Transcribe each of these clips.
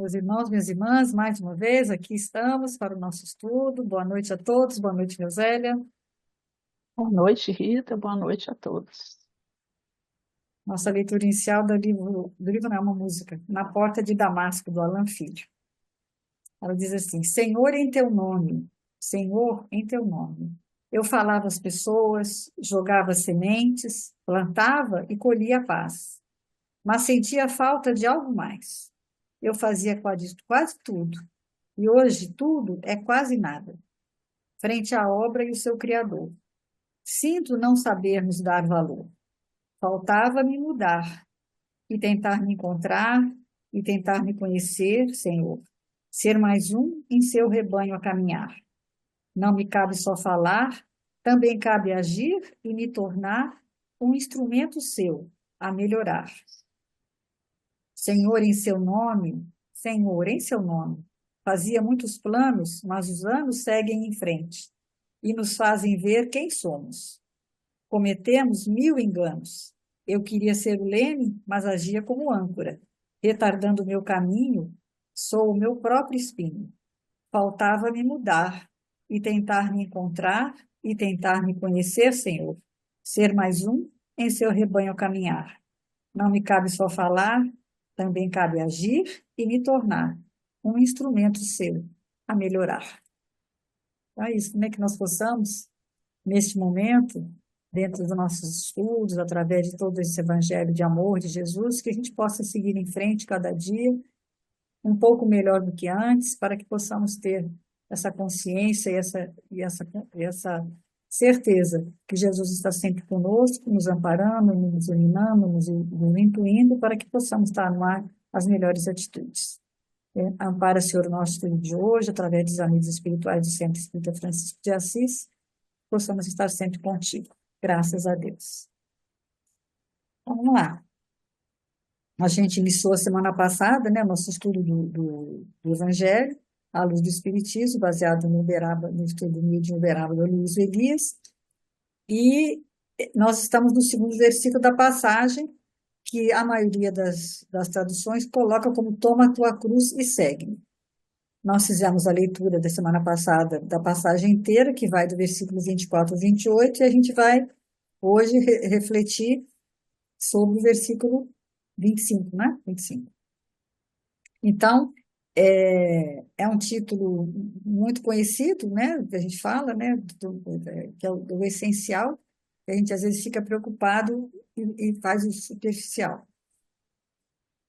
Meus irmãos, minhas irmãs, mais uma vez, aqui estamos para o nosso estudo. Boa noite a todos, boa noite, Rosélia. Boa noite, Rita. Boa noite a todos. Nossa leitura inicial do livro não é uma música, Na Porta de Damasco, do Alan Filho. Ela diz assim: Senhor, em teu nome, Senhor, em teu nome. Eu falava às pessoas, jogava sementes, plantava e colhia a paz, mas sentia falta de algo mais. Eu fazia quase tudo, e hoje tudo é quase nada, frente à obra e o seu Criador. Sinto não sabermos dar valor. Faltava-me mudar e tentar me encontrar e tentar me conhecer, Senhor. Ser mais um em seu rebanho a caminhar. Não me cabe só falar, também cabe agir e me tornar um instrumento seu a melhorar. Senhor, em seu nome, Senhor, em seu nome. Fazia muitos planos, mas os anos seguem em frente e nos fazem ver quem somos. Cometemos 1000 enganos. Eu queria ser o leme, mas agia como âncora. Retardando o meu caminho, sou o meu próprio espinho. Faltava-me mudar e tentar me encontrar e tentar me conhecer, Senhor. Ser mais um em seu rebanho a caminhar. Não me cabe só falar, também cabe agir e me tornar um instrumento seu a melhorar. Então é isso, como é que nós possamos neste momento, dentro dos nossos estudos, através de todo esse evangelho de amor de Jesus, que a gente possa seguir em frente cada dia, um pouco melhor do que antes, para que possamos ter essa consciência e essa certeza que Jesus está sempre conosco, nos amparando, nos iluminando, nos intuindo, para que possamos tomar as melhores atitudes. Ampara, Senhor, o nosso estudo de hoje, através dos amigos espirituais do Centro Espírita Francisco de Assis, possamos estar sempre contigo. Graças a Deus. Então, vamos lá. A gente iniciou a semana passada, né, nosso estudo do Evangelho, à luz do Espiritismo, baseado no estudo do Mídio Uberaba do Luiz Elias, e nós estamos no segundo versículo da passagem, que a maioria das traduções coloca como toma a tua cruz e segue-me. Nós fizemos a leitura da semana passada da passagem inteira, que vai do versículo 24 ao 28, e a gente vai hoje refletir sobre o versículo 25, né? 25. Então, é um título muito conhecido, né? Que a gente fala, né? Que é o essencial, a gente às vezes fica preocupado e faz o superficial.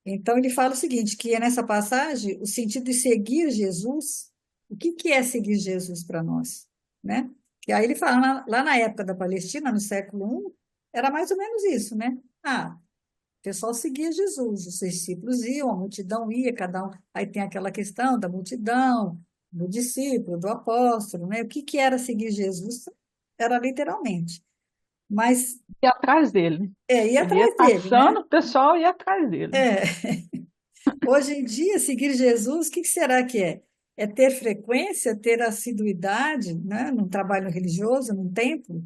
Então, ele fala o seguinte, que é nessa passagem, o sentido de seguir Jesus, o que é seguir Jesus para nós, né? E aí ele fala, lá na época da Palestina, no século I, era mais ou menos isso, né? Ah, o pessoal seguia Jesus, os discípulos iam, a multidão ia, cada um. Aí tem aquela questão da multidão, do discípulo, do apóstolo, né? O que era seguir Jesus? Era literalmente. Mas E atrás dele. ia Ele ia atrás dele, passando, né? o pessoal ia atrás dele. É, hoje em dia, seguir Jesus, o que será que é? É ter frequência, ter assiduidade, né? Num trabalho religioso, num templo?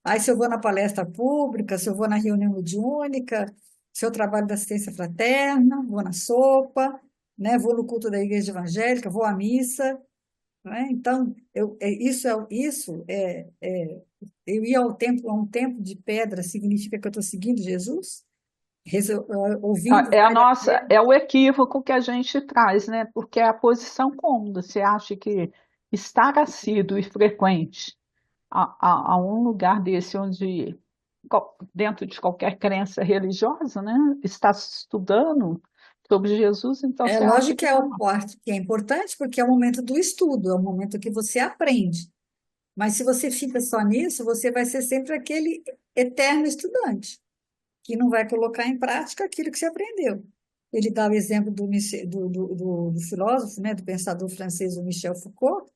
Aí, se eu vou na palestra pública, se eu vou na reunião mediúnica, se eu trabalho da assistência fraterna, vou na sopa, né? Vou no culto da igreja evangélica, vou à missa, né? Então, eu ir ao templo, a um templo de pedra, significa que eu estou seguindo Jesus? Ouvindo É a várias nossa, vezes? é o equívoco que a gente traz, né? Porque é a posição cômoda. Você acha que estar assíduo e frequente a um lugar desse onde, dentro de qualquer crença religiosa, né? Está estudando sobre Jesus, então É você acha lógico que que é está o parte que é importante, porque é o momento do estudo, é o momento que você aprende. Mas se você fica só nisso, você vai ser sempre aquele eterno estudante, que não vai colocar em prática aquilo que você aprendeu. Ele dá o exemplo do filósofo, né, do pensador francês, o Michel Foucault,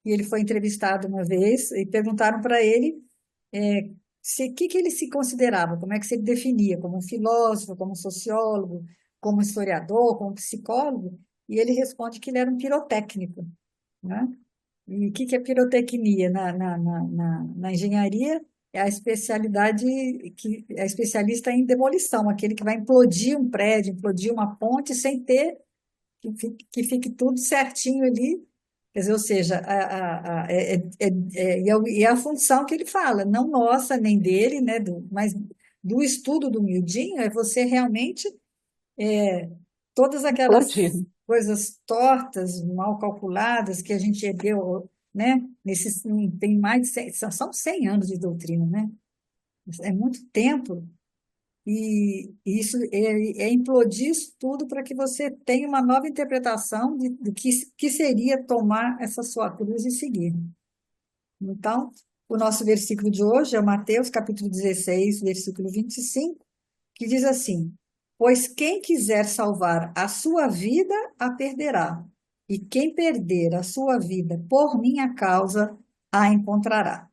e ele foi entrevistado uma vez e perguntaram para ele que ele se considerava, como é que se ele definia, como um filósofo, como um sociólogo, como historiador, como psicólogo, e ele responde que ele era um pirotécnico, né? E o que é pirotecnia na engenharia? É a especialidade que é especialista em demolição, aquele que vai implodir um prédio, implodir uma ponte sem ter que fique tudo certinho ali. Quer dizer, ou seja, e a função que ele fala, não nossa, nem dele, né, mas do estudo do miudinho, é você realmente, todas Implodir. aquelas coisas tortas, mal calculadas, que a gente deu, né, tem mais de 100, são 100 anos de doutrina, né? É muito tempo. E isso é implodir isso tudo para que você tenha uma nova interpretação do que seria tomar essa sua cruz e seguir. Então, o nosso versículo de hoje é Mateus capítulo 16, versículo 25, que diz assim: Pois quem quiser salvar a sua vida, a perderá, e quem perder a sua vida por minha causa, a encontrará.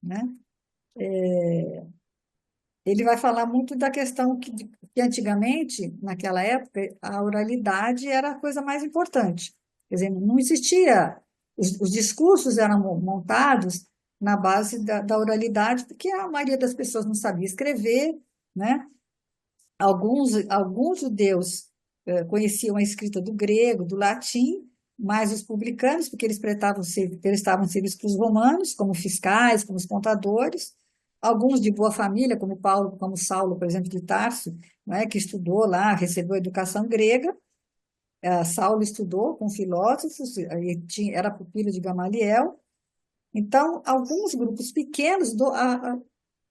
Né? Ele vai falar muito da questão que antigamente, naquela época, a oralidade era a coisa mais importante. Quer dizer, não existia, os discursos eram montados na base da oralidade, porque a maioria das pessoas não sabia escrever, né? Alguns judeus conheciam a escrita do grego, do latim, mas os publicanos, porque eles estavam serviços para os romanos, como fiscais, como os contadores, alguns de boa família, como Paulo, como Saulo, por exemplo, de Tarso, né, que estudou lá, recebeu a educação grega. Saulo estudou com filósofos, era pupilo de Gamaliel. Então, alguns grupos pequenos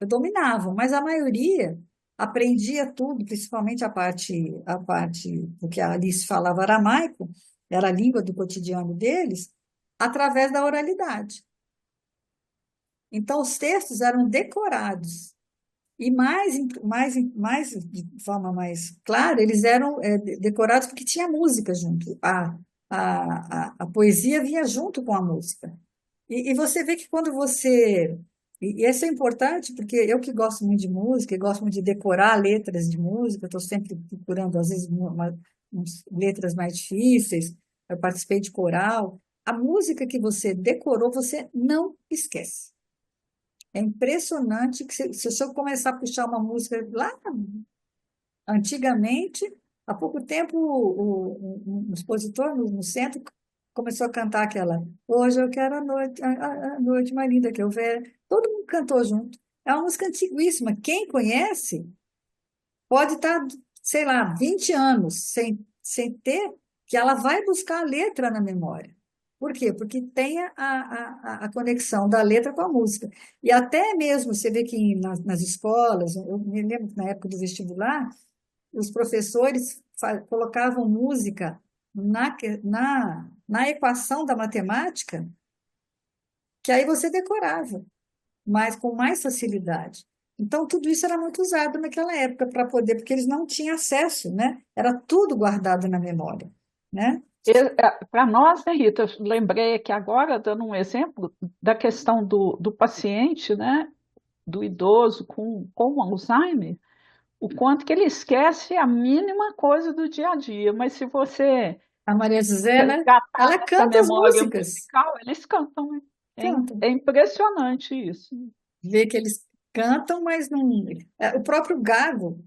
dominavam, mas a maioria aprendia tudo, principalmente a parte, porque ali se falava aramaico, era a língua do cotidiano deles, através da oralidade. Então, os textos eram decorados. E de forma mais clara, eles eram decorados porque tinha música junto. A poesia vinha junto com a música. E você vê que quando você. E isso é importante, porque eu que gosto muito de música, e gosto muito de decorar letras de música, estou sempre procurando, às vezes, letras mais difíceis, eu participei de coral. A música que você decorou, você não esquece. É impressionante que se eu começar a puxar uma música lá antigamente, há pouco tempo, um expositor no centro começou a cantar aquela Hoje eu quero a noite mais linda que eu ver. Todo mundo cantou junto. É uma música antiguíssima. Quem conhece pode estar, sei lá, 20 anos sem ter, que ela vai buscar a letra na memória. Por quê? Porque tem a conexão da letra com a música. E até mesmo, você vê que nas escolas, eu me lembro que na época do vestibular, os professores colocavam música na equação da matemática, que aí você decorava, mas com mais facilidade. Então, tudo isso era muito usado naquela época para poder, porque eles não tinham acesso, né? Era tudo guardado na memória, né? Para nós, né, Rita, eu lembrei aqui agora, dando um exemplo, da questão do paciente, né, do idoso com Alzheimer, o quanto que ele esquece a mínima coisa do dia a dia, mas se você A Maria José, né? resgatar Ela essa canta as memória músicas, musical, eles cantam, né? cantam. É impressionante isso. Vê que eles cantam, mas não. O próprio gago,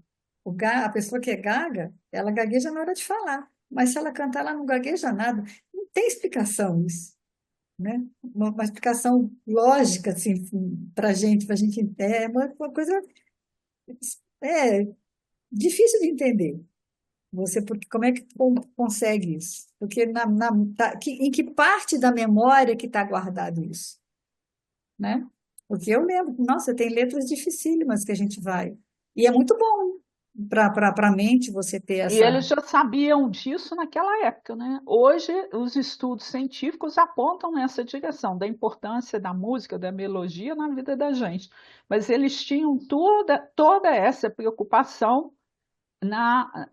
a pessoa que é gaga, ela gagueja na hora de falar. Mas se ela cantar, ela não gagueja nada. Não tem explicação isso, né? Uma explicação lógica, assim, para gente, é uma coisa é, difícil de entender. Porque como é que consegue isso? Porque em que parte da memória que está guardado isso? Né? Porque eu lembro, nossa, tem letras dificílimas que a gente vai. E é muito bom para a mente você ter E eles essa. já sabiam disso naquela época, né? Hoje, os estudos científicos apontam nessa direção, da importância da música, da melodia na vida da gente. Mas eles tinham toda essa preocupação na,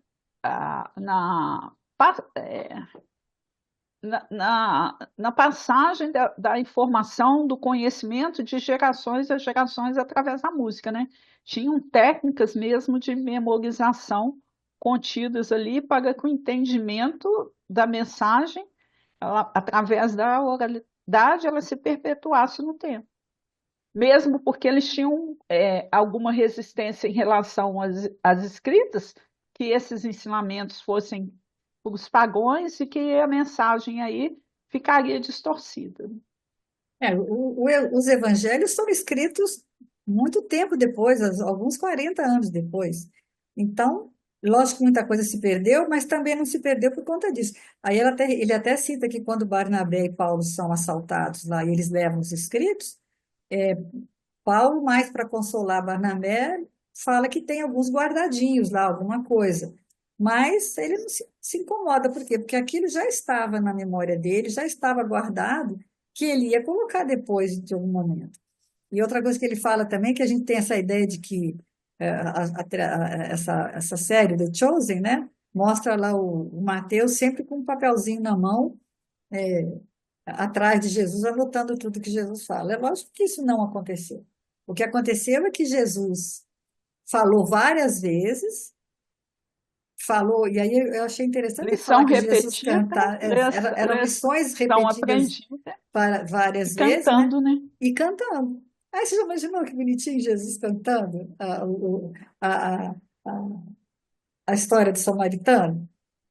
na, na passagem da informação, do conhecimento de gerações a gerações através da música, né? Tinham técnicas mesmo de memorização contidas ali para que o entendimento da mensagem, através da oralidade, ela se perpetuasse no tempo. Mesmo porque eles tinham alguma resistência em relação às escritas, que esses ensinamentos fossem os pagões e que a mensagem aí ficaria distorcida. Os evangelhos são escritos muito tempo depois, alguns 40 anos depois. Então, lógico que muita coisa se perdeu, mas também não se perdeu por conta disso. Aí ele até cita que quando Barnabé e Paulo são assaltados lá e eles levam os escritos, Paulo, mais para consolar Barnabé, fala que tem alguns guardadinhos lá, alguma coisa. Mas ele não se incomoda, por quê? Porque aquilo já estava na memória dele, já estava guardado, que ele ia colocar depois de algum momento. E outra coisa que ele fala também, que a gente tem essa ideia de que essa série, The Chosen, né? Mostra lá o Mateus sempre com um papelzinho na mão, atrás de Jesus, anotando tudo que Jesus fala. É lógico que isso não aconteceu. O que aconteceu é que Jesus falou várias vezes, falou, e aí eu achei interessante ele falar Lição que Jesus repetida, cantava, eram lições lição repetidas aprendida e várias vezes, né? cantando, né? E cantando. Aí você já imaginou que bonitinho Jesus cantando a, a, a, a história do samaritano,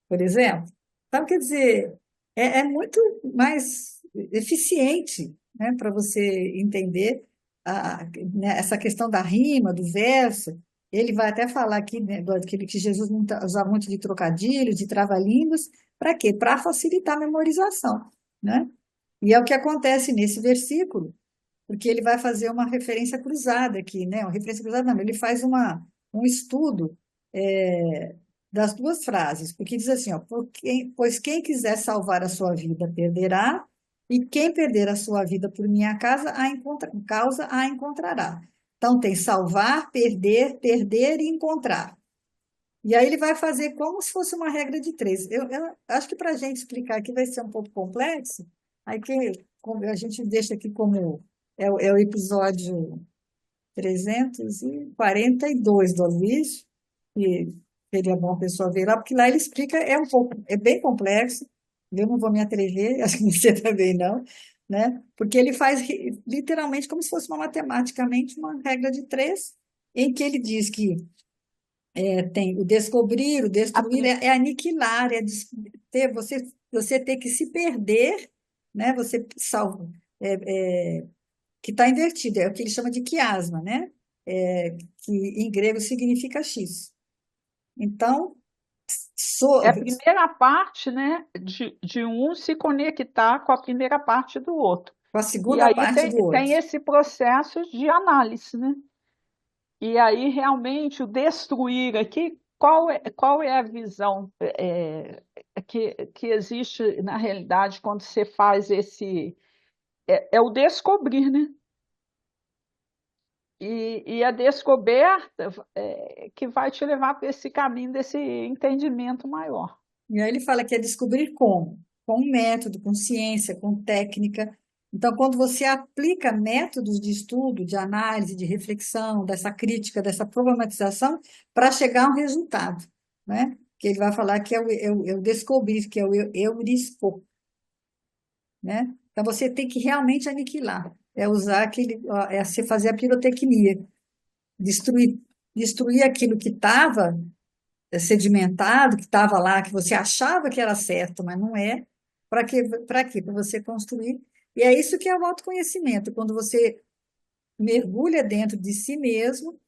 por exemplo? Então, quer dizer, é muito mais eficiente, né, para você entender né, essa questão da rima, do verso. Ele vai até falar aqui, né, que Jesus não usava muito de trocadilho, de trava-línguas, para quê? Para facilitar a memorização, né? E é o que acontece nesse versículo, porque ele vai fazer uma referência cruzada aqui, né? Uma referência cruzada, não, ele faz um estudo das duas frases, porque diz assim, ó, pois quem quiser salvar a sua vida perderá, e quem perder a sua vida por minha causa a encontrará. Então tem salvar, perder, perder e encontrar. E aí ele vai fazer como se fosse uma regra de três. Eu acho que para a gente explicar aqui vai ser um pouco complexo, aí como a gente deixa aqui como é o episódio 342 do Luiz, e seria bom a pessoa ver lá, porque lá ele explica, é bem complexo, eu não vou me atrever, acho que você também não, né? Porque ele faz literalmente como se fosse matematicamente uma regra de três, em que ele diz que tem o descobrir, o A destruir, prim- é aniquilar, você ter que se perder, né? Você salva, que está invertido, é o que ele chama de quiasma, né? Que em grego significa X. Então, É a primeira parte, né, de um se conectar com a primeira parte do outro. com a E segunda aí parte do tem outro. esse processo de análise, né? E aí realmente o destruir aqui, qual é a visão que existe na realidade quando você faz esse. É o descobrir, né? E a descoberta que vai te levar para esse caminho desse entendimento maior. E aí ele fala que é descobrir como? Com um método, com ciência, com técnica. Então, quando você aplica métodos de estudo, de análise, de reflexão, dessa crítica, dessa problematização, para chegar a um resultado, né? Que ele vai falar que é o descobrir, que é o eurisco, né? Então, você tem que realmente aniquilar, usar você fazer a pirotecnia, destruir, destruir aquilo que estava sedimentado, que estava lá, que você achava que era certo, mas não é. Para quê? Para quê? Para você construir. E é isso que é o autoconhecimento, quando você mergulha dentro de si mesmo,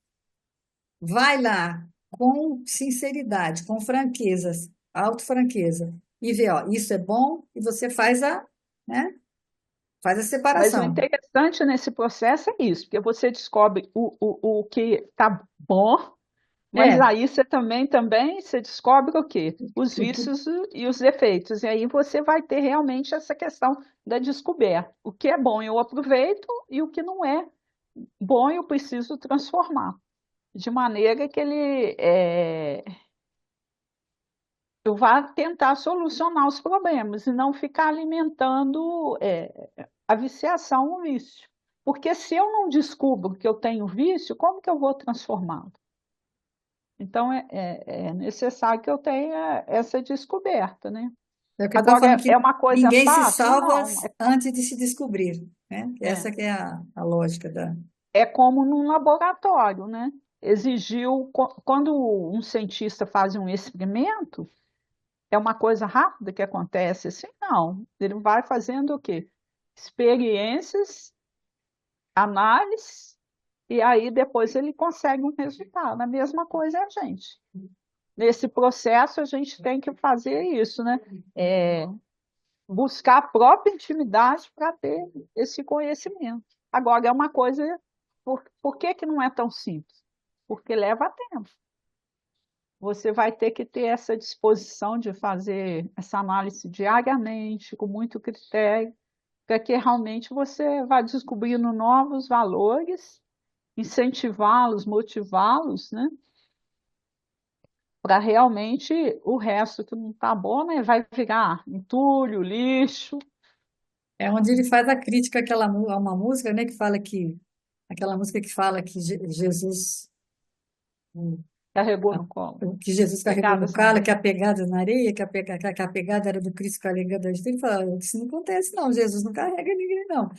vai lá com sinceridade, com franqueza, autofranqueza, e vê, ó, isso é bom, e você né, faz a Mas o separação. interessante nesse processo é isso, porque você descobre o que está bom, mas É, aí você também você descobre o quê? Os o que, vícios e os defeitos. E aí você vai ter realmente essa questão da descoberta. O que é bom eu aproveito e o que não é bom eu preciso transformar. De maneira que eu vá tentar solucionar os problemas e não ficar alimentando a viciação, o vício. Porque se eu não descubro que eu tenho vício, como que eu vou transformá-lo? Então é necessário que eu tenha essa descoberta, né? é o que ele está Agora, falando, é que uma coisa ninguém se fácil? salva Não. antes de se descobrir, né? É, Essa que é a lógica da... é como num laboratório, né? Exigiu, quando um cientista faz um experimento, É uma coisa rápida que acontece assim? Não. Ele vai fazendo o quê? Experiências, análise, e aí depois ele consegue um resultado. A mesma coisa é a gente. Nesse processo, a gente tem que fazer isso, né? É, buscar a própria intimidade para ter esse conhecimento. Agora, é uma coisa, por que que não é tão simples? Porque leva tempo. Você vai ter que ter essa disposição de fazer essa análise diariamente, com muito critério, para que realmente você vá descobrindo novos valores, incentivá-los, motivá-los, né? Para realmente o resto que não está bom, né, vai virar entulho, lixo. É onde ele faz a crítica àquela a uma música, né, que fala que aquela música que fala que Jesus Carregou a- no colo. que Jesus carregou no Pegadas na calo, que areia. a pegada na areia, que a pegada era do Cristo carregando a gente. Ele fala, isso não acontece, não. Jesus não carrega ninguém, não.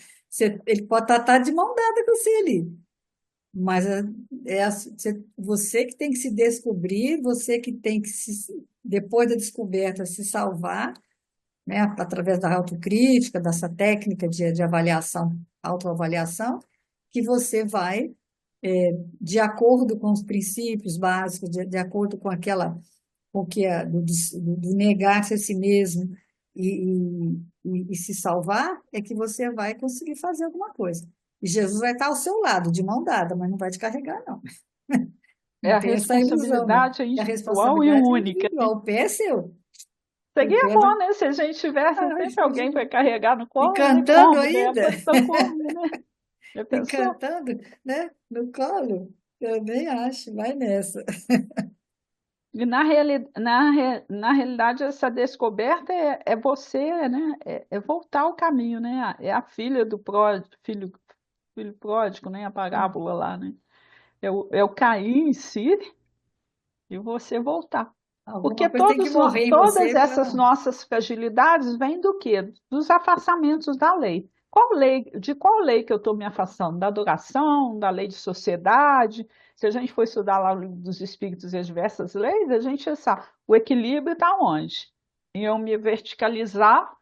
Ele pode estar de mão dada com você ali. Mas você que tem que se descobrir, você que tem que, depois da descoberta, se salvar, né, através da autocrítica, dessa técnica de avaliação, autoavaliação, que você vai, de acordo com os princípios básicos, de acordo com aquela, com que é, do negar-se a si mesmo e se salvar, é que você vai conseguir fazer alguma coisa. E Jesus vai estar ao seu lado, de mão dada, mas não vai te carregar, não. É Não a tem essa ilusão, não. responsabilidade E a individual e responsabilidade é única. individual. O pé é seu. O Seria pé bom, do... né? Se a gente tivesse Ah, sempre alguém para carregar no e colo, né? cantando Cômodo, é a ainda, posição cômoda, né? Já e pensou? cantando, né, no colo. Eu nem acho, vai nessa. E na realidade, essa descoberta é você, né? É voltar ao caminho, né? É a filha do filho pródigo, né? A parábola lá, né? É o cair em si e você voltar. Porque Alguma coisa tem que morrer em todas você para essas nossas fragilidades vêm do quê? Dos afastamentos da lei. De qual lei que eu estou me afastando? Da adoração, da lei de sociedade? Se a gente for estudar lá o livro dos Espíritos e as diversas leis, a gente sabe o equilíbrio está onde? Em eu me verticalizar,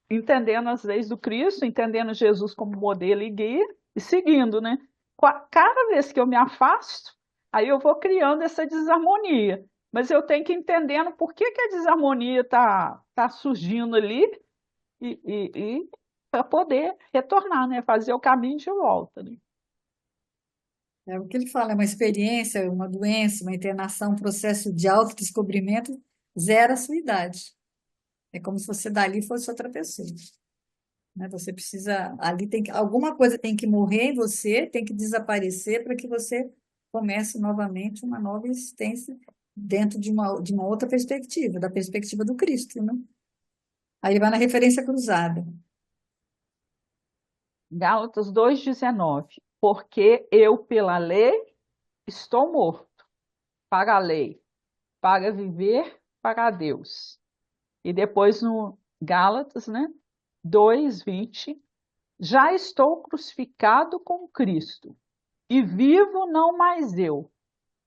entendendo as leis do Cristo, entendendo Jesus como modelo e guia, e seguindo, né? Cada vez que eu me afasto, aí eu vou criando essa desarmonia. Mas eu tenho que ir entendendo por que que a desarmonia tá surgindo ali e para poder retornar, né? Fazer o caminho de volta, né? é o que ele fala, é uma experiência, uma doença, uma internação, um processo de autodescobrimento, zera a sua idade. É como se você dali fosse outra pessoa, né? Você precisa, ali alguma coisa tem que morrer em você, tem que desaparecer para que você comece novamente uma nova existência dentro de uma outra perspectiva, da perspectiva do Cristo, né? Aí ele vai na referência cruzada. Gálatas 2,19. Porque eu, pela lei, estou morto para a lei, para viver para Deus. E depois no Gálatas, né? 2:20, já estou crucificado com Cristo, e vivo não mais eu,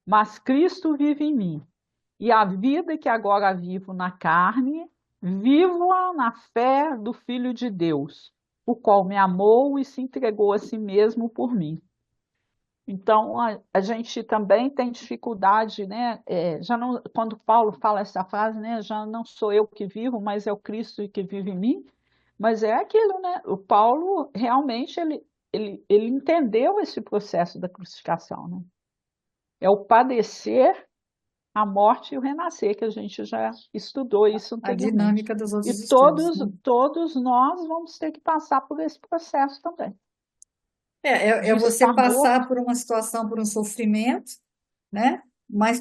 mas Cristo vive em mim. E a vida que agora vivo na carne, vivo-a na fé do Filho de Deus, o qual me amou e se entregou a si mesmo por mim. Então, a gente também tem dificuldade, né? Já não, quando Paulo fala essa frase, né? Já não sou eu que vivo, mas é o Cristo que vive em mim. Mas é aquilo, né? O Paulo realmente ele entendeu esse processo da crucificação, né? É o padecer, a morte e o renascer, que a gente já estudou isso A anteriormente. dinâmica dos E outros estudos, todos, né? todos nós vamos ter que passar por esse processo também, É de você estar morto. passar por uma situação, por um sofrimento, né? Mas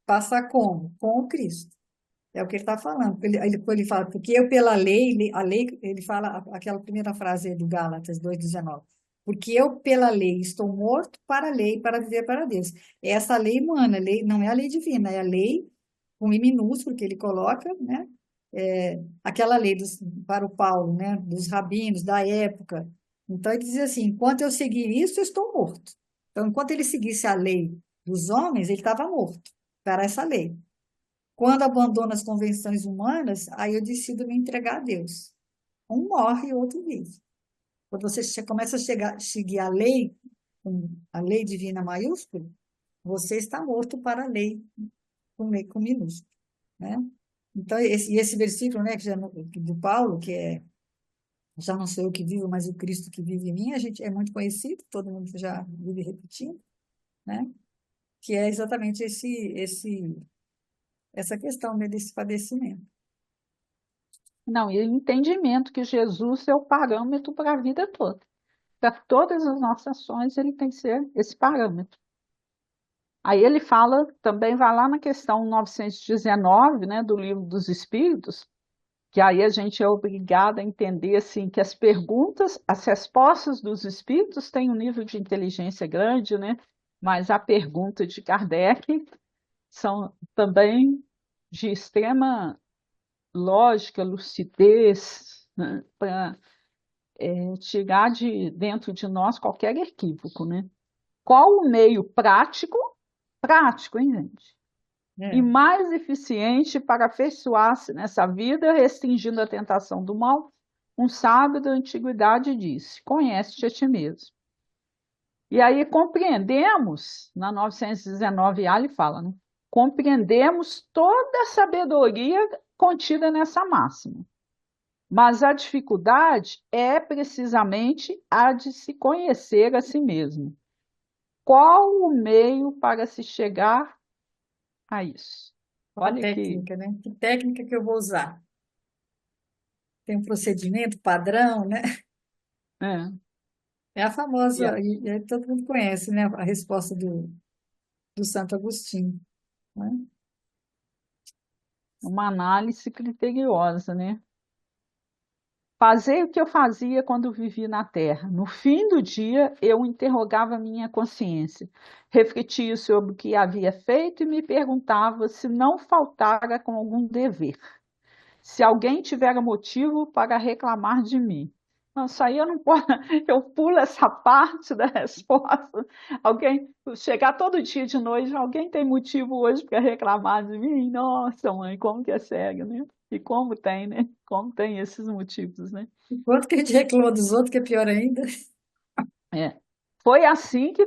passar como? Com o Cristo. É o que ele está falando. Ele fala, porque eu pela lei, a lei, ele fala aquela primeira frase aí do Gálatas 2,19. Porque eu pela lei estou morto para a lei, para viver para Deus. É essa lei humana, não é a lei divina, é a lei com I minúsculo que ele coloca, né? Aquela lei para o Paulo, né? Dos rabinos da época. Então ele dizia assim: enquanto eu seguir isso, eu estou morto. Então, enquanto ele seguisse a lei dos homens, ele estava morto para essa lei. Quando abandono as convenções humanas, aí eu decido me entregar a Deus. Um morre e o outro vive. Quando você começa a seguir a lei, com a lei divina maiúscula, você está morto para a lei com minúsculo, né? Então, esse versículo, né, do Paulo, que é já não sou eu que vivo, mas o Cristo que vive em mim, a gente é muito conhecido, todo mundo já vive repetindo, né? Que é exatamente essa questão, né, desse padecimento. Não, e o entendimento que Jesus é o parâmetro para a vida toda. Para todas as nossas ações, ele tem que ser esse parâmetro. Aí ele fala, também vai lá na questão 919, né, do Livro dos Espíritos, que aí a gente é obrigado a entender assim que as perguntas, as respostas dos espíritos têm um nível de inteligência grande, né? Mas a pergunta de Kardec são também de extrema lógica, lucidez, né? Para tirar de dentro de nós qualquer equívoco, né? Qual o meio prático, prático, hein, gente? E É, mais eficiente para afeiçoar-se nessa vida, restringindo a tentação do mal, um sábio da antiguidade disse: conhece-te a ti mesmo. E aí compreendemos, na 919A ele fala, né? Compreendemos toda a sabedoria contida nessa máxima. Mas a dificuldade é precisamente a de se conhecer a si mesmo. Qual o meio para se chegar a isso? a Olha que técnica, né? Que técnica que eu vou usar? Tem um procedimento padrão, né? é, É a e famosa, e todo mundo conhece, né? A resposta do Santo Agostinho, né? uma análise criteriosa, né? Fazer o que eu fazia quando vivi na Terra. No fim do dia, eu interrogava minha consciência, refletia sobre o que havia feito e me perguntava se não faltara com algum dever. Se alguém tiver motivo para reclamar de mim. Não, isso aí eu não posso, eu pulo essa parte da resposta. Alguém chegar todo dia de noite, alguém tem motivo hoje para reclamar de mim? Nossa, mãe, como que é sério, né? E como tem, né? Como tem esses motivos, né? Enquanto que a gente reclama dos outros, que é pior ainda. É. Foi assim que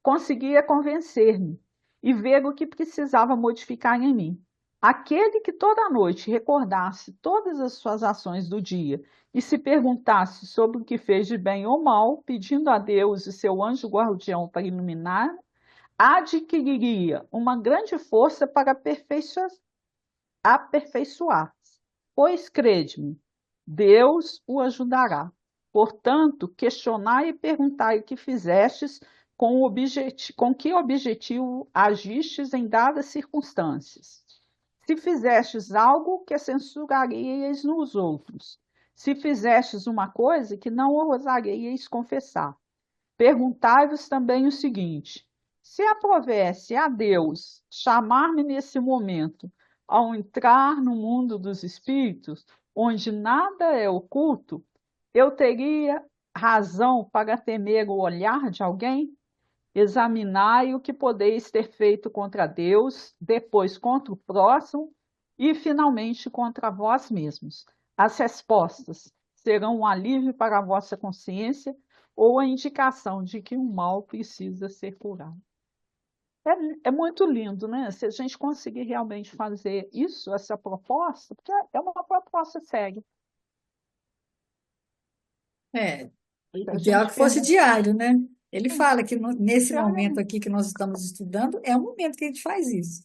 conseguia convencer-me e ver o que precisava modificar em mim. Aquele que toda noite recordasse todas as suas ações do dia e se perguntasse sobre o que fez de bem ou mal, pedindo a Deus e seu anjo guardião para iluminar, adquiriria uma grande força para aperfeiçoar-se. Pois crede-me, Deus o ajudará. Portanto, questionai e perguntai o que fizestes, com que objetivo agistes em dadas circunstâncias. Se fizestes algo que censuraríeis nos outros, se fizestes uma coisa que não ousaríeis confessar. Perguntai-vos também o seguinte: se aprovesse a Deus chamar-me nesse momento, ao entrar no mundo dos espíritos, onde nada é oculto, eu teria razão para temer o olhar de alguém? Examinai o que podeis ter feito contra Deus, depois contra o próximo e, finalmente, contra vós mesmos. As respostas serão um alívio para a vossa consciência ou a indicação de que o mal precisa ser curado. É muito lindo, né? Se a gente conseguir realmente fazer isso, essa proposta, porque é uma proposta séria. É, A ideal gente que fosse pergunta, diário, né? Ele fala que nesse momento diariamente. aqui que nós estamos estudando, é o momento que a gente faz isso.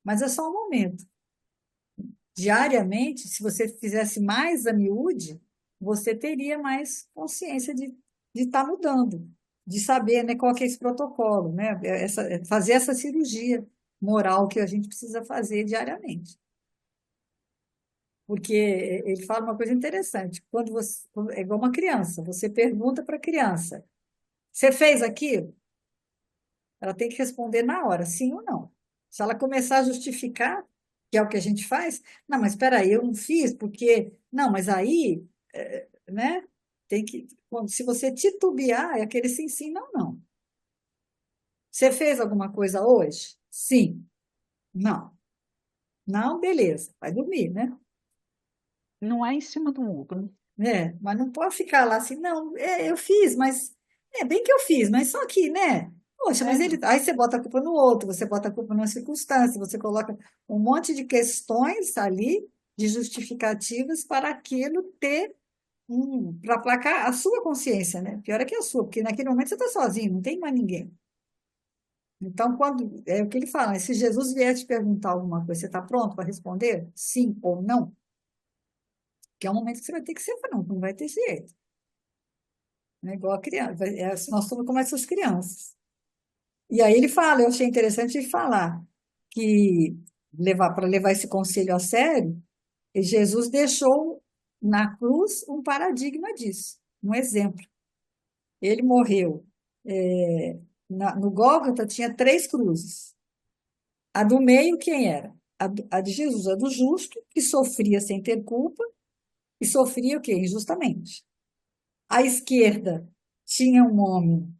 Mas é só um momento. Diariamente, se você fizesse mais a miúde, você teria mais consciência de estar mudando, de saber, né, qual que é esse protocolo, né? Fazer essa cirurgia moral que a gente precisa fazer diariamente. Porque ele fala uma coisa interessante. É igual uma criança, você pergunta para a criança: você fez aquilo? Ela tem que responder na hora, sim ou não. Se ela começar a justificar, que é o que a gente faz, não, mas espera aí, eu não fiz porque, não, mas aí, né? Tem que, se você titubear, é aquele sim, sim, não, não. Você fez alguma coisa hoje? Sim, não. Não, beleza, vai dormir, né? Não é em cima do muro. Né? Mas não pode ficar lá assim, não, eu fiz, mas é bem que eu fiz, mas só que, né? Poxa, mas É, ele. Aí você bota a culpa no outro, você bota a culpa numa circunstância, você coloca um monte de questões ali, de justificativas para aquilo ter para aplacar a sua consciência, né? Pior é que a sua, porque naquele momento você está sozinho, não tem mais ninguém. Então, quando é o que ele fala, né? Se Jesus vier te perguntar alguma coisa, você está pronto para responder? Sim ou não? Que é um momento que você vai ter que ser franco, não vai ter jeito. Né? Igual a criança, nós somos como essas crianças. E aí ele fala, eu achei interessante ele falar que para levar esse conselho a sério, Jesus deixou na cruz um paradigma disso, um exemplo. Ele morreu. No Gólgota tinha três cruzes. A do meio, quem era? A de Jesus, a do justo, que sofria sem ter culpa, e sofria o quê? Injustamente. À esquerda tinha um homem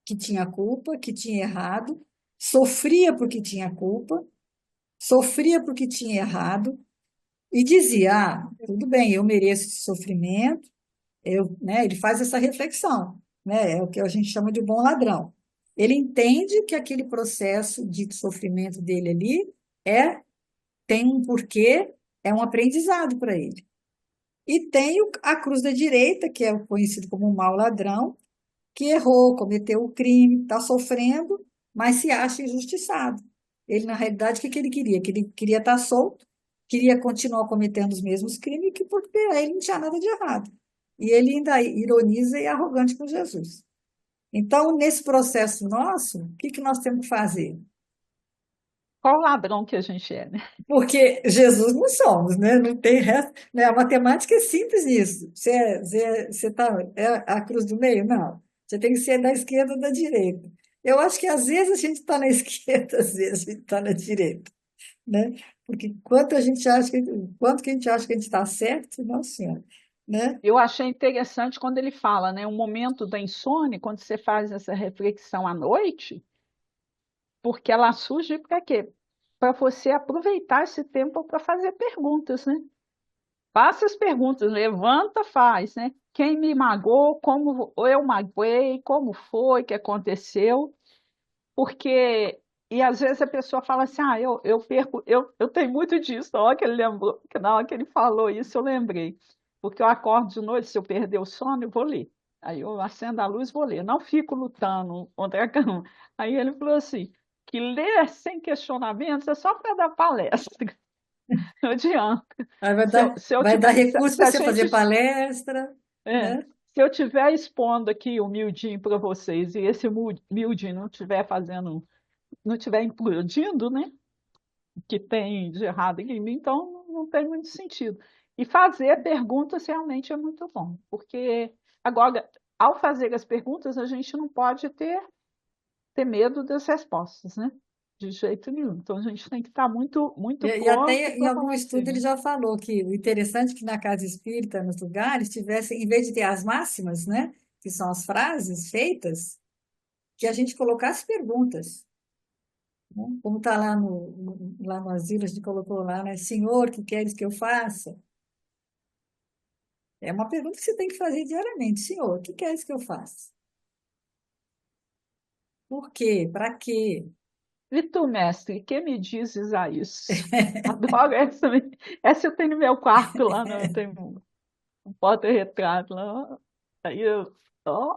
que tinha culpa, que tinha errado, sofria porque tinha culpa, sofria porque tinha errado, e dizia: tudo bem, eu mereço esse sofrimento, né, ele faz essa reflexão, né, é o que a gente chama de bom ladrão. Ele entende que aquele processo de sofrimento dele ali tem um porquê, é um aprendizado para ele. E tem a cruz da direita, que é conhecido como o mau ladrão, que errou, cometeu o crime, está sofrendo, mas se acha injustiçado. Ele, na realidade, o que ele queria? Que ele queria estar solto, queria continuar cometendo os mesmos crimes, que porque ele não tinha nada de errado. E ele ainda ironiza e é arrogante com Jesus. Então, nesse processo nosso, o que nós temos que fazer? qual ladrão que a gente é, né? Porque Jesus não somos, né? Não tem resto, né? A matemática é simples nisso. Você tá, é a cruz do meio? Não. Você tem que ser da esquerda ou da direita. Eu acho que às vezes a gente está na esquerda, às vezes a gente está na direita, né? Porque quanto que a gente acha que a gente está certo, nossa senhora, né? Eu achei interessante quando ele fala, né? O momento da insônia, quando você faz essa reflexão à noite, porque ela surge para quê? Para você aproveitar esse tempo para fazer perguntas, né? Faça as perguntas, levanta, faz, né? Quem me magoou, como eu magoei, como foi que aconteceu? Porque, e às vezes a pessoa fala assim, eu perco, eu tenho muito disso, na hora que ele lembrou, que na hora que ele falou isso, eu lembrei. Porque eu acordo de noite, se eu perder o sono, eu vou ler. Aí eu acendo a luz e vou ler. Não fico lutando contra a cama. Aí ele falou assim, que ler sem questionamentos é só para dar palestra. Não adianta. Aí Se eu vai dar tiver, recurso se para a você fazer gente palestra, é, né? se eu estiver expondo aqui o miudinho para vocês e esse miudinho não estiver fazendo, não estiver implodindo, né? Que tem de errado em mim, então não tem muito sentido. E fazer perguntas realmente é muito bom, porque agora, ao fazer as perguntas, a gente não pode ter medo das respostas, né? De jeito nenhum. Então a gente tem que estar muito, muito E pronto até em para algum falar estudo ele assim. já falou que o interessante é que na casa espírita, nos lugares, tivesse, em vez de ter as máximas, né, que são as frases feitas, que a gente colocasse perguntas, né? Como está lá no asilo, a gente colocou lá, né, Senhor, o que queres que eu faça? É uma pergunta que você tem que fazer diariamente. Senhor, o que queres que eu faça? Por quê? Para quê? E tu, mestre, que me dizes a isso? Adoro essa. Essa eu tenho no meu quarto lá, não, eu tenho um porta-retrato lá. Aí eu, ó,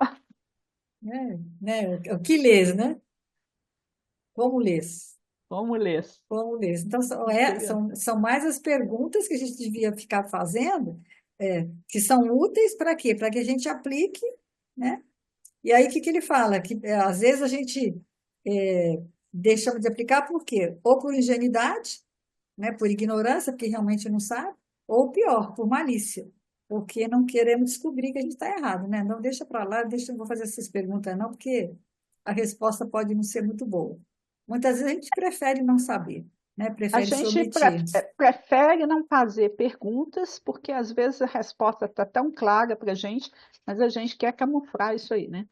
Né? O que lês, né? Como lês? vamos ler. Como ler? Então, Interessante. são mais as perguntas que a gente devia ficar fazendo, que são úteis para quê? Para que a gente aplique, né? E aí, o que ele fala? Que às vezes a gente deixamos de aplicar por quê? Ou por ingenuidade, né? Por ignorância, porque realmente não sabe, ou pior, por malícia, porque não queremos descobrir que a gente está errado, né? Não deixa para lá, deixa, não vou fazer essas perguntas não, porque a resposta pode não ser muito boa. Muitas vezes a gente prefere não saber, né? A Prefere se gente omitir. prefere não fazer perguntas, porque às vezes a resposta está tão clara para a gente, mas a gente quer camuflar isso aí, né?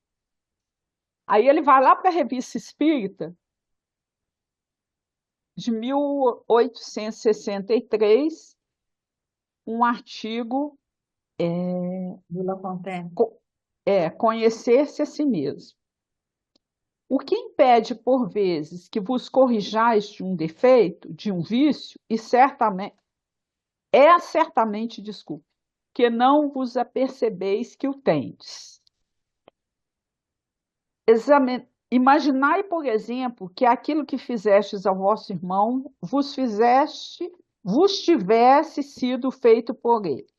Aí ele vai lá para a revista espírita de 1863, um artigo De La Fontaine. Conhecer-se a si mesmo. O que impede, por vezes, que vos corrijais de um defeito, de um vício, e certamente, desculpe, que não vos apercebeis que o tendes. Imaginai, por exemplo, que aquilo que fizestes ao vosso irmão vos tivesse sido feito por ele.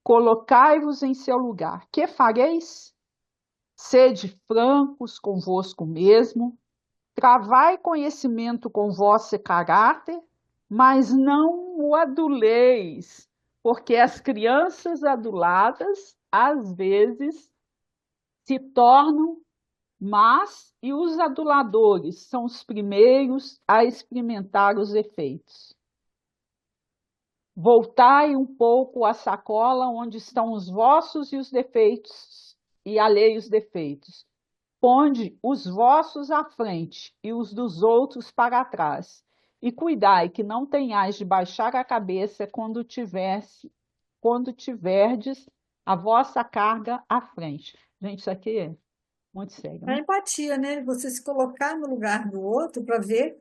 Colocai-vos em seu lugar. Que fareis? Sede francos convosco mesmo, travai conhecimento com vosso caráter, mas não o aduleis, porque as crianças aduladas, às vezes, se tornam más e os aduladores são os primeiros a experimentar os efeitos. Voltai um pouco à sacola onde estão os vossos e os defeitos, e alheios defeitos. Ponde os vossos à frente e os dos outros para trás. E cuidai que não tenhais de baixar a cabeça quando tiverdes a vossa carga à frente. Gente, isso aqui é muito sério, A né? empatia, né? Você se colocar no lugar do outro para ver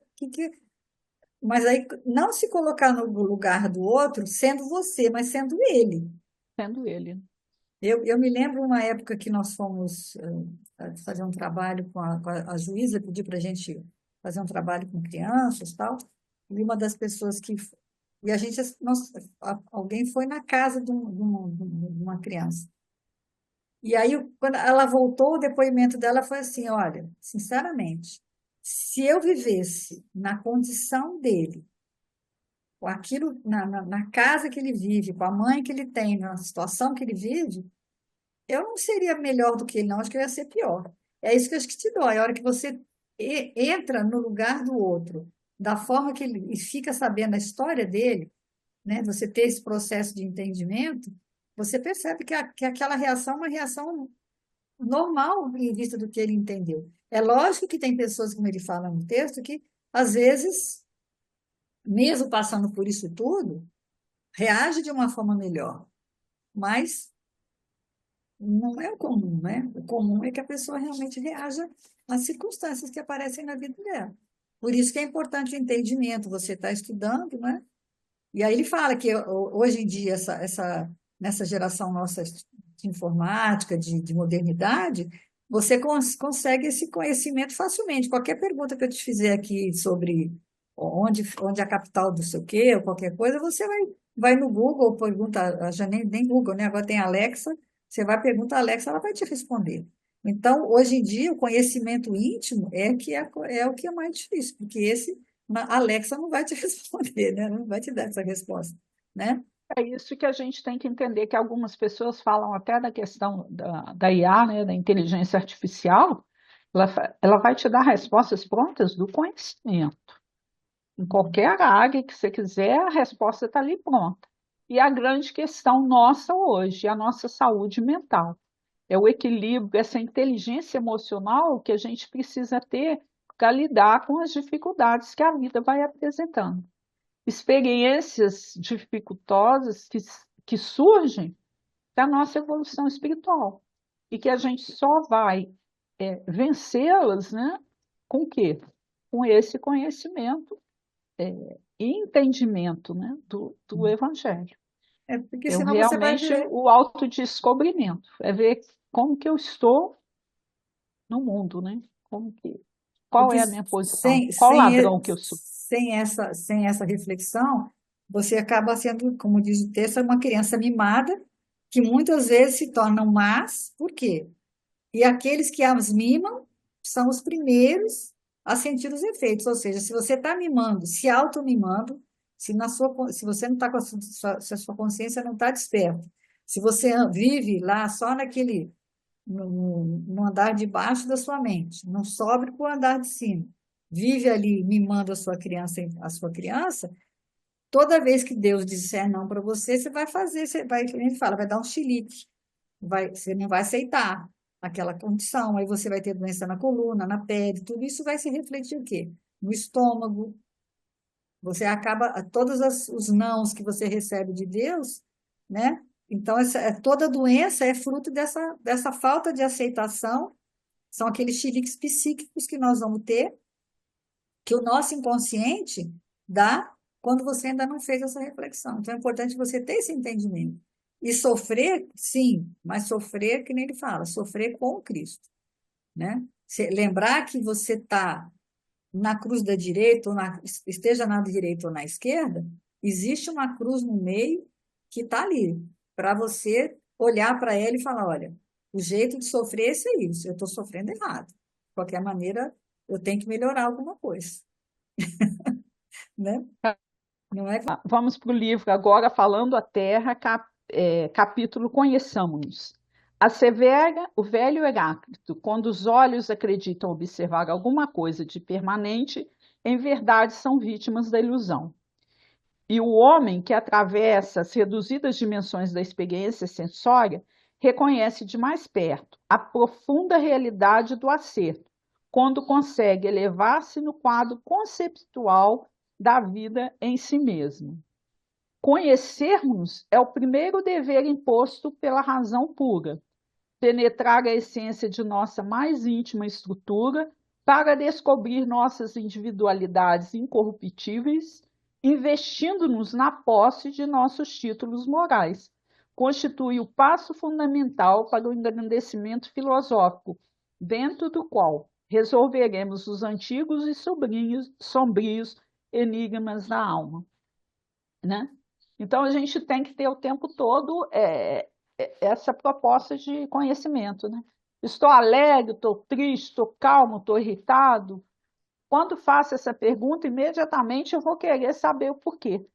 Mas aí não se colocar no lugar do outro sendo você, mas sendo ele. Sendo ele. Eu me lembro uma época que nós fomos fazer um trabalho a juíza pediu para a gente fazer um trabalho com crianças e tal, e uma das pessoas que e a gente alguém foi na casa de uma criança. E aí quando ela voltou, o depoimento dela foi assim, olha, sinceramente, se eu vivesse na condição dele, com aquilo na casa que ele vive, com a mãe que ele tem, na situação que ele vive, eu não seria melhor do que ele, não, acho que eu ia ser pior. É isso que eu acho que te dói, a hora que você entra no lugar do outro, da forma que ele e fica sabendo a história dele, né? Você ter esse processo de entendimento, você percebe que aquela reação é uma reação normal em vista do que ele entendeu. É lógico que tem pessoas, como ele fala no texto, que às vezes, mesmo passando por isso tudo, reage de uma forma melhor, mas não é o comum, né? O comum é que a pessoa realmente reaja às circunstâncias que aparecem na vida dela. Por isso que é importante o entendimento, você está estudando, né? E aí ele fala que hoje em dia, nessa geração nossa de informática, de modernidade, você consegue esse conhecimento facilmente. Qualquer pergunta que eu te fizer aqui sobre onde é a capital do sei o quê, ou qualquer coisa, você vai no Google, pergunta, já nem Google, né? Agora tem Alexa, você vai perguntar a Alexa, ela vai te responder. Então, hoje em dia, o conhecimento íntimo é o que é mais difícil, porque a Alexa não vai te responder, né? Não vai te dar essa resposta, né? É isso que a gente tem que entender, que algumas pessoas falam até da questão da IA, né, da inteligência artificial, ela vai te dar respostas prontas do conhecimento. Em qualquer área que você quiser, a resposta está ali pronta. E a grande questão nossa hoje é a nossa saúde mental. É o equilíbrio, essa inteligência emocional que a gente precisa ter para lidar com as dificuldades que a vida vai apresentando. Experiências dificultosas que surgem da nossa evolução espiritual e que a gente só vai vencê-las, né? Com o quê? Com esse conhecimento e entendimento, né, do Evangelho. É porque Eu senão você vai realmente viver. o autodescobrimento, é ver como que eu estou no mundo, né? Qual Porque é a minha posição? Qual ladrão que eu sou? sem essa reflexão, você acaba sendo, como diz o texto, uma criança mimada, que muitas vezes se tornam más. Por quê? E aqueles que as mimam são os primeiros a sentir os efeitos. Ou seja, se você está mimando, se auto-mimando, se você não está com se a sua consciência não está desperta, se você vive lá só no andar de baixo da sua mente, não sobe para o andar de cima, vive ali mimando a sua criança, toda vez que Deus disser não para você, você vai fazer, ele fala, vai dar um chilique, você não vai aceitar aquela condição, aí você vai ter doença na coluna, na pele, tudo isso vai se refletir o quê? No estômago, Você acaba, todos os nãos que você recebe de Deus, né? Então, toda doença é fruto dessa falta de aceitação, são aqueles chiliques psíquicos que nós vamos ter, que o nosso inconsciente dá quando você ainda não fez essa reflexão. Então, é importante você ter esse entendimento. E sofrer, sim, mas sofrer, que nem ele fala, sofrer com Cristo, né? Lembrar que você está na cruz da direita, esteja na direita ou na esquerda, existe uma cruz no meio que está ali, para você olhar para ela e falar: olha, o jeito de sofrer é esse aí, eu estou sofrendo errado. De qualquer maneira, eu tenho que melhorar alguma coisa, né? Não é? Vamos para o livro agora, Falando a Terra, capítulo Conheçamos-nos. Assevera o velho Heráclito, quando os olhos acreditam observar alguma coisa de permanente, em verdade são vítimas da ilusão. E o homem que atravessa as reduzidas dimensões da experiência sensória reconhece de mais perto a profunda realidade do acerto, quando consegue elevar-se no quadro conceptual da vida em si mesmo. Conhecermos é o primeiro dever imposto pela razão pura, penetrar a essência de nossa mais íntima estrutura para descobrir nossas individualidades incorruptíveis, investindo-nos na posse de nossos títulos morais. Constitui o passo fundamental para o engrandecimento filosófico, dentro do qual resolveremos os antigos e sombrios enigmas da alma, né? Então, a gente tem que ter o tempo todo essa proposta de conhecimento, né? Estou alegre, estou triste, estou calmo, estou irritado. Quando faço essa pergunta, imediatamente eu vou querer saber o porquê.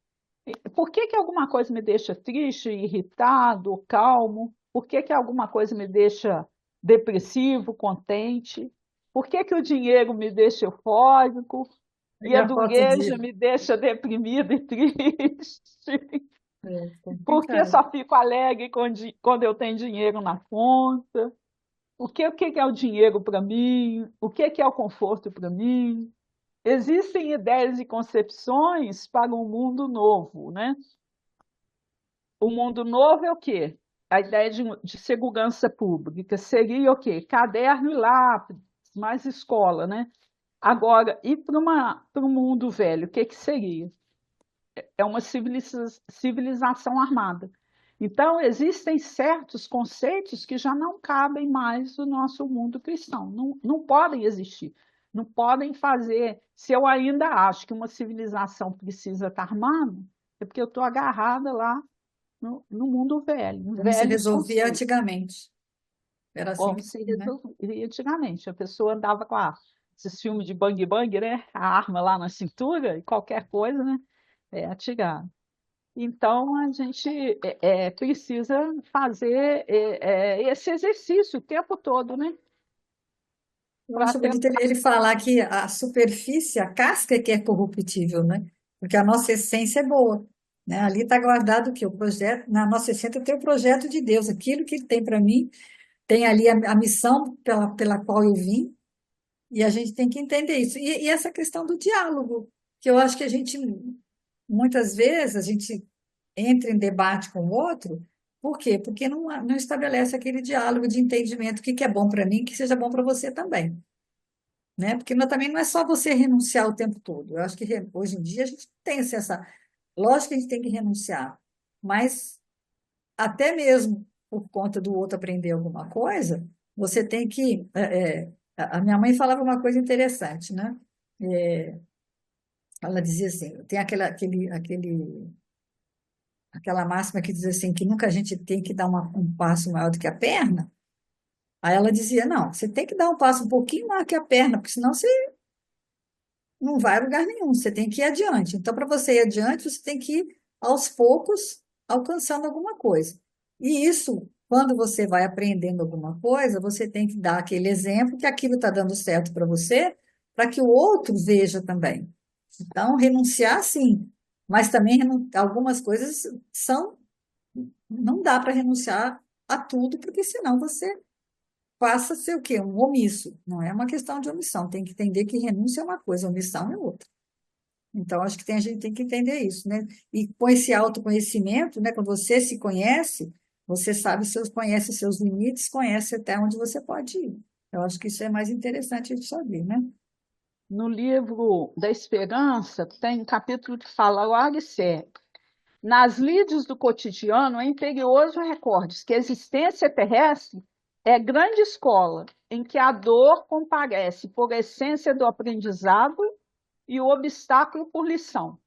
Por que que alguma coisa me deixa triste, irritado, calmo? Por que que alguma coisa me deixa depressivo, contente? Por que que o dinheiro me deixa eufórico e E a a falta doença de. me deixa deprimido e triste? É Por que complicado. só fico alegre quando eu tenho dinheiro na conta? O que é o dinheiro para mim? O que é o conforto para mim? Existem ideias e concepções para um mundo novo, né? O mundo novo é o quê? A ideia de segurança pública seria o quê? Caderno e lápis, mais escola, né? Agora, e para um mundo velho, o que que seria? É uma civilização armada. Então, existem certos conceitos que já não cabem mais no nosso mundo cristão, não podem existir, não podem fazer. Se eu ainda acho que uma civilização precisa estar armada, é porque eu estou agarrada lá no mundo velho, em Como se velhos resolvia conceitos, antigamente. Era assim como que, se né? resolvia antigamente. A pessoa andava com esses filmes de bang bang, né? A arma lá na cintura e qualquer coisa, né? É atirar. Então, a gente precisa fazer esse exercício o tempo todo, né? Eu Para acho bonito ele tentar. falar que a superfície, a casca é que é corruptível, né? Porque a nossa essência é boa, né? Ali está guardado o quê? O projeto, na nossa essência tem o projeto de Deus, aquilo que ele tem para mim, tem ali a missão pela qual eu vim, e a gente tem que entender isso. E essa questão do diálogo, que eu acho que a gente, muitas vezes, a gente entra em debate com o outro, por quê? Porque não estabelece aquele diálogo de entendimento, o que que é bom para mim, que seja bom para você também, né? Porque também não é só você renunciar o tempo todo. Eu acho que hoje em dia a gente tem assim, essa. Lógico que a gente tem que renunciar, mas até mesmo por conta do outro aprender alguma coisa, você tem que. A minha mãe falava uma coisa interessante, né? É, ela dizia assim: tem aquela máxima que diz assim, que nunca a gente tem que dar um passo maior do que a perna. Aí ela dizia: não, você tem que dar um passo um pouquinho maior que a perna, porque senão você não vai a lugar nenhum, você tem que ir adiante. Então, para você ir adiante, você tem que ir aos poucos alcançando alguma coisa. E isso, quando você vai aprendendo alguma coisa, você tem que dar aquele exemplo que aquilo está dando certo para você, para que o outro veja também. Então, renunciar sim, mas também algumas coisas não dá para renunciar a tudo, porque senão você passa a ser o quê? Um omisso. Não é uma questão de omissão. Tem que entender que renúncia é uma coisa, omissão é outra. Então, acho que a gente tem que entender isso, né? E com esse autoconhecimento, né? Quando você se conhece, você sabe conhece seus limites, conhece até onde você pode ir. Eu acho que isso é mais interessante de saber, né? No livro da Esperança, tem um capítulo que fala: largue sério. Nas lides do cotidiano, é imperioso recordes que a existência terrestre é grande escola, em que a dor comparece por essência do aprendizado e o obstáculo por lição.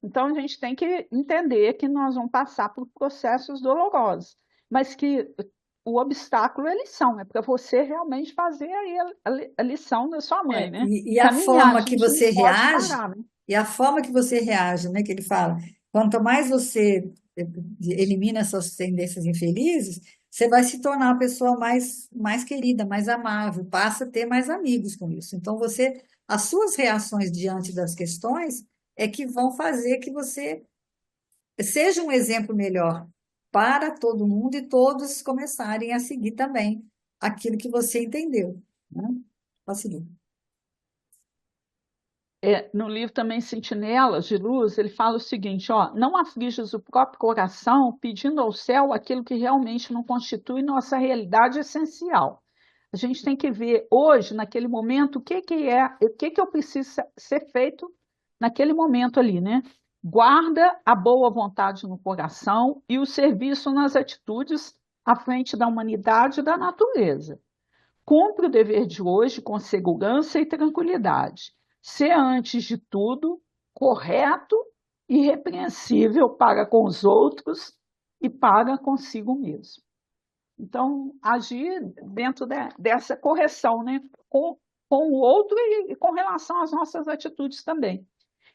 Então, a gente tem que entender que nós vamos passar por processos dolorosos, mas que o obstáculo é lição, é para você realmente fazer aí a lição da sua mãe, né? E a Caminhar, a forma que gente não você pode reage, parar, né? e a forma que você reage, né? Que ele fala, quanto mais você elimina essas tendências infelizes, você vai se tornar uma pessoa mais querida, mais amável, passa a ter mais amigos com isso. Então, as suas reações diante das questões é que vão fazer que você seja um exemplo melhor para todo mundo e todos começarem a seguir também aquilo que você entendeu, né? Pode seguir. No livro também Sentinelas de Luz, ele fala o seguinte, ó, não afliges o próprio coração pedindo ao céu aquilo que realmente não constitui nossa realidade essencial. A gente tem que ver hoje, naquele momento, o que eu preciso ser feito naquele momento ali, né? Guarda a boa vontade no coração e o serviço nas atitudes à frente da humanidade e da natureza. Cumpre o dever de hoje com segurança e tranquilidade. Ser, antes de tudo, correto e irrepreensível para com os outros e para consigo mesmo. Então, agir dentro dessa correção, né? Com o outro e com relação às nossas atitudes também.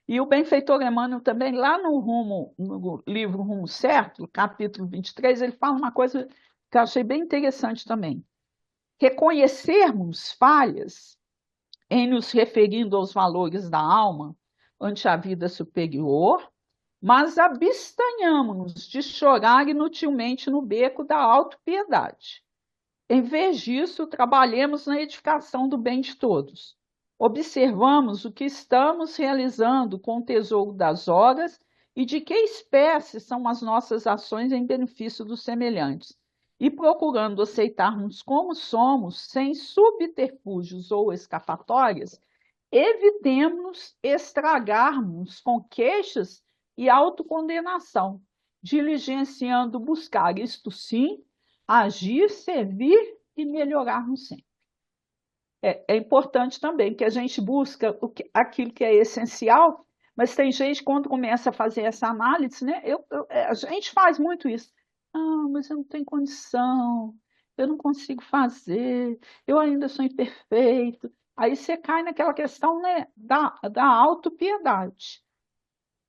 E o benfeitor Emmanuel também, lá no livro Rumo Certo, capítulo 23, ele fala uma coisa que eu achei bem interessante também. Reconhecermos falhas em nos referindo aos valores da alma ante a vida superior, mas abstenhamos de chorar inutilmente no beco da autopiedade. Em vez disso, trabalhemos na edificação do bem de todos. Observamos o que estamos realizando com o tesouro das horas e de que espécie são as nossas ações em benefício dos semelhantes. E procurando aceitarmos como somos, sem subterfúgios ou escapatórias, evitemos estragarmos com queixas e autocondenação, diligenciando buscar, isto sim, agir, servir e melhorarmos sempre. É importante também que a gente busca aquilo que é essencial, mas tem gente, quando começa a fazer essa análise, né? A gente faz muito isso. Ah, mas eu não tenho condição, eu não consigo fazer, eu ainda sou imperfeito. Aí você cai naquela questão, né, da autopiedade.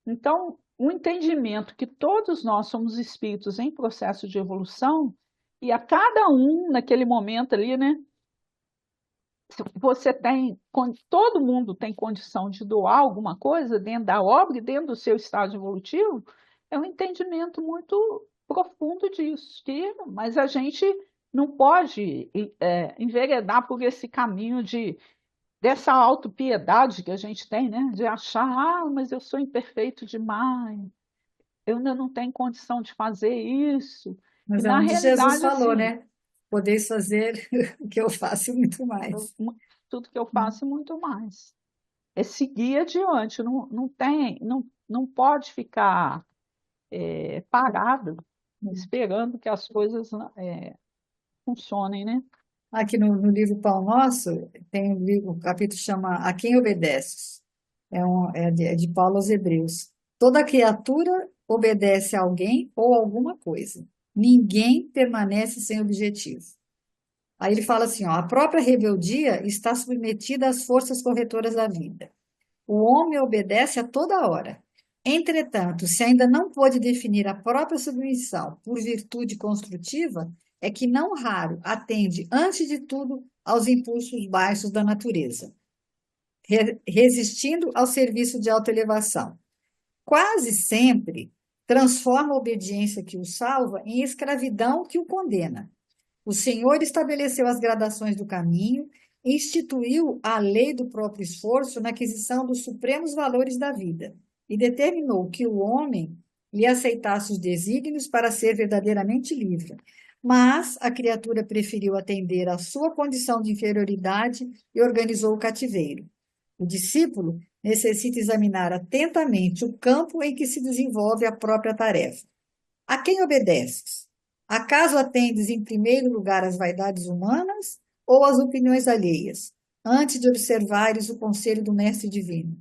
Então, o entendimento que todos nós somos espíritos em processo de evolução, e a cada um naquele momento ali, né? Todo mundo tem condição de doar alguma coisa dentro da obra e dentro do seu estágio evolutivo, é um entendimento muito profundo disso, mas a gente não pode enveredar por esse caminho dessa autopiedade que a gente tem, né? De achar, mas eu sou imperfeito demais, eu ainda não tenho condição de fazer isso. E Mas é na onde Jesus realidade, falou, assim, né? Podeis fazer o que eu faço e muito mais. tudo que eu faço e muito mais. É seguir adiante, não pode ficar parado esperando que as coisas funcionem, né? Aqui no livro Pão Nosso, tem o capítulo chama A Quem Obedeces. É de Paulo aos Hebreus. Toda criatura obedece a alguém ou alguma coisa. Ninguém permanece sem objetivo. Aí ele fala assim, ó, a própria rebeldia está submetida às forças corretoras da vida. O homem obedece a toda hora. Entretanto, se ainda não pôde definir a própria submissão por virtude construtiva, é que não raro atende, antes de tudo, aos impulsos baixos da natureza, resistindo ao serviço de autoelevação. Quase sempre transforma a obediência que o salva em escravidão que o condena. O Senhor estabeleceu as gradações do caminho, instituiu a lei do próprio esforço na aquisição dos supremos valores da vida e determinou que o homem lhe aceitasse os desígnios para ser verdadeiramente livre. Mas a criatura preferiu atender à sua condição de inferioridade e organizou o cativeiro. O discípulo necessita examinar atentamente o campo em que se desenvolve a própria tarefa. A quem obedeces? Acaso atendes em primeiro lugar às vaidades humanas ou às opiniões alheias, antes de observares o conselho do Mestre Divino?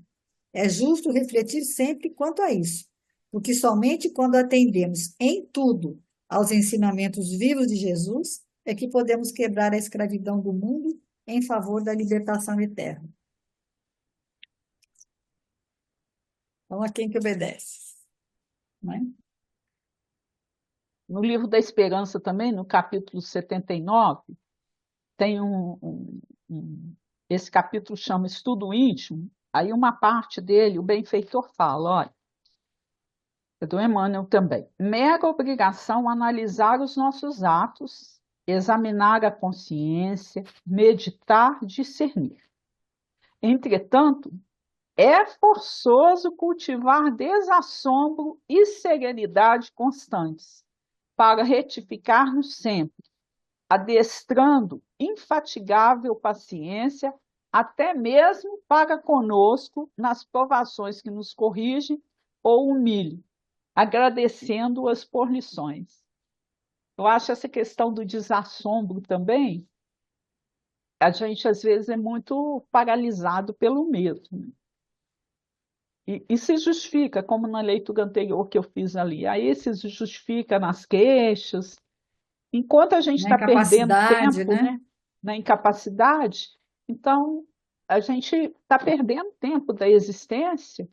É justo refletir sempre quanto a isso, porque somente quando atendemos em tudo aos ensinamentos vivos de Jesus é que podemos quebrar a escravidão do mundo em favor da libertação eterna. Então, a quem que obedece? Não é? No livro da Esperança também, no capítulo 79, tem esse capítulo chama Estudo Íntimo, aí uma parte dele, o benfeitor fala, olha, é do Emmanuel também, mera obrigação analisar os nossos atos, examinar a consciência, meditar, discernir. Entretanto, é forçoso cultivar desassombro e serenidade constantes, para retificar-nos sempre, adestrando infatigável paciência, até mesmo para conosco nas provações que nos corrigem ou humilham, agradecendo-as por lições. Eu acho essa questão do desassombro também, a gente às vezes é muito paralisado pelo medo, né? E se justifica, como na leitura anterior que eu fiz ali. Aí se justifica nas queixas. Enquanto a gente Na está perdendo incapacidade, tempo, né? né, na incapacidade, então a gente está perdendo tempo da existência,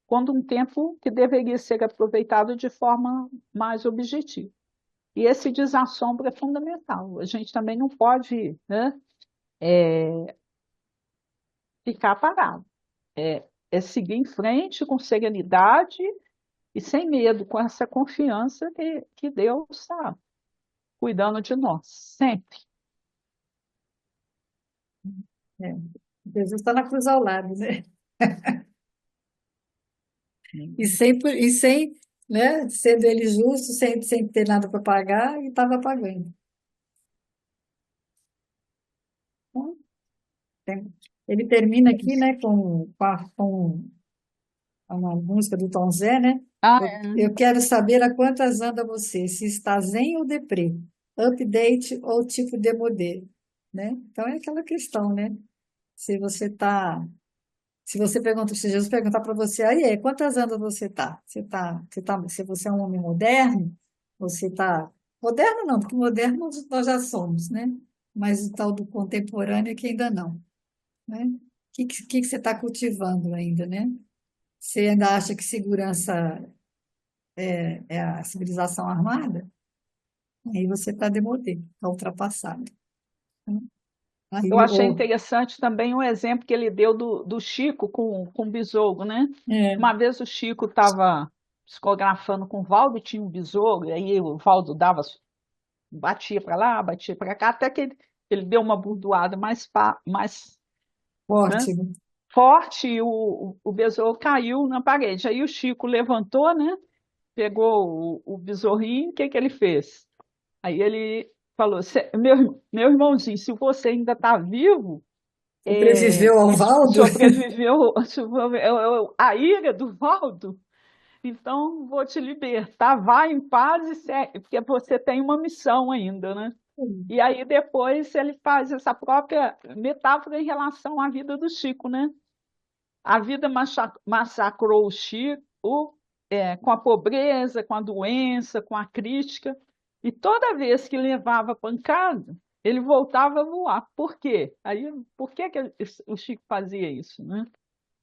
quando um tempo que deveria ser aproveitado de forma mais objetiva. E esse desassombro é fundamental. A gente também não pode, né, ficar parado. É seguir em frente com serenidade e sem medo, com essa confiança que Deus está cuidando de nós, sempre. É. Jesus está na cruz ao lado, né? E sem, né, sendo ele justo, sem ter nada para pagar, e estava pagando. Então, ele termina aqui, né, com uma música do Tom Zé, né? Ah, Eu quero saber a quantas anda você, se está zen ou deprê, update ou tipo demodê, né? Então é aquela questão, né? Se você tá, se você pergunta, se Jesus perguntar para você, aí quantas andas você tá? Se você é um homem moderno, você tá moderno não, porque moderno nós já somos, né? Mas o tal do contemporâneo é que ainda não, né? O que você está cultivando ainda, né? Você ainda acha que segurança é a civilização armada? Aí você está demodé, está ultrapassado, né? eu Aí, achei interessante também o exemplo que ele deu do Chico com o besouro, né? é, Uma vez o Chico estava psicografando com o Valdo, e tinha um besouro, e aí o Valdo batia para lá, batia para cá, até que ele deu uma burdoada mais, né, forte, né? forte e o besouro caiu na parede. Aí o Chico levantou, né? Pegou o besorrinho, o que que ele fez? Aí ele falou: Meu irmãozinho, se você ainda está vivo, Sobreviveu ao e Valdo? sobreviveu a ira do Valdo, então vou te libertar, vai em paz e segue, porque você tem uma missão ainda, né? E aí depois ele faz essa própria metáfora em relação à vida do Chico, né? A vida massacrou o Chico, com a pobreza, com a doença, com a crítica, e toda vez que levava pancada, ele voltava a voar. Por quê? Aí, por que o Chico fazia isso, né?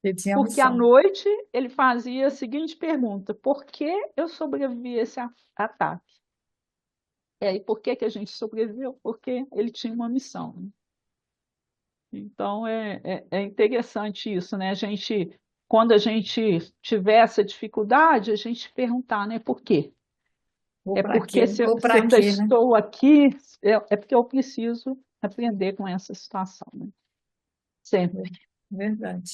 Ele tinha Porque à missão. noite ele fazia a seguinte pergunta: por que eu sobrevivi a esse ataque? E por que a gente sobreviveu? Porque ele tinha uma missão, né? Então é interessante isso, né? Quando a gente tiver essa dificuldade, a gente perguntar, né? Por quê? Ou É para quê? porque Ou se eu para ainda quê, né? estou aqui, é porque eu preciso aprender com essa situação, né? sempre, Verdade.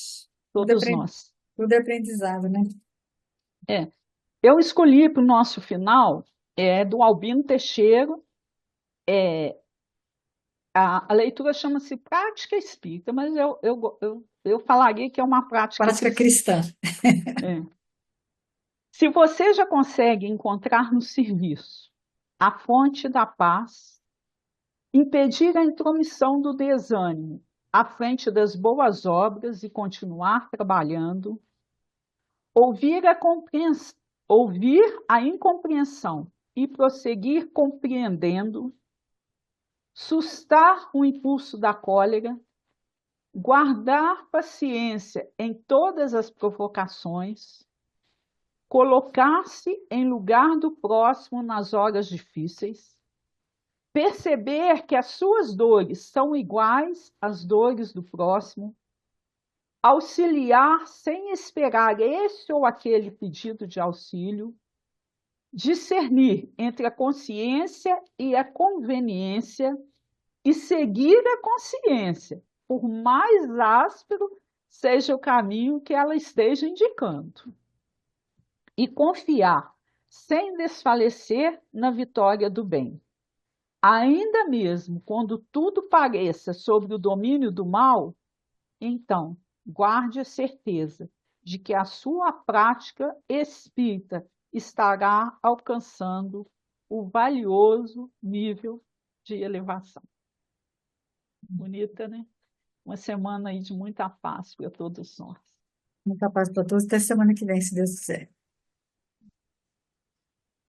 Tudo, todos nós. tudo é aprendizado, né? É. Eu escolhi para o nosso final do Albino Teixeira. A leitura chama-se Prática Espírita, mas eu falaria que é uma prática Prática cristã. cristã. É. Se você já consegue encontrar no serviço a fonte da paz, impedir a intromissão do desânimo à frente das boas obras e continuar trabalhando, ouvir ouvir a incompreensão e prosseguir compreendendo, sustar o impulso da cólera, guardar paciência em todas as provocações, colocar-se em lugar do próximo nas horas difíceis, perceber que as suas dores são iguais às dores do próximo, auxiliar sem esperar esse ou aquele pedido de auxílio, discernir entre a consciência e a conveniência e seguir a consciência, por mais áspero seja o caminho que ela esteja indicando. E confiar, sem desfalecer, na vitória do bem. Ainda mesmo quando tudo pareça sob o domínio do mal, então guarde a certeza de que a sua prática espírita estará alcançando o valioso nível de elevação. Bonita, né? Uma semana aí de muita paz para todos nós. Muita paz para todos. Até semana que vem, se Deus quiser.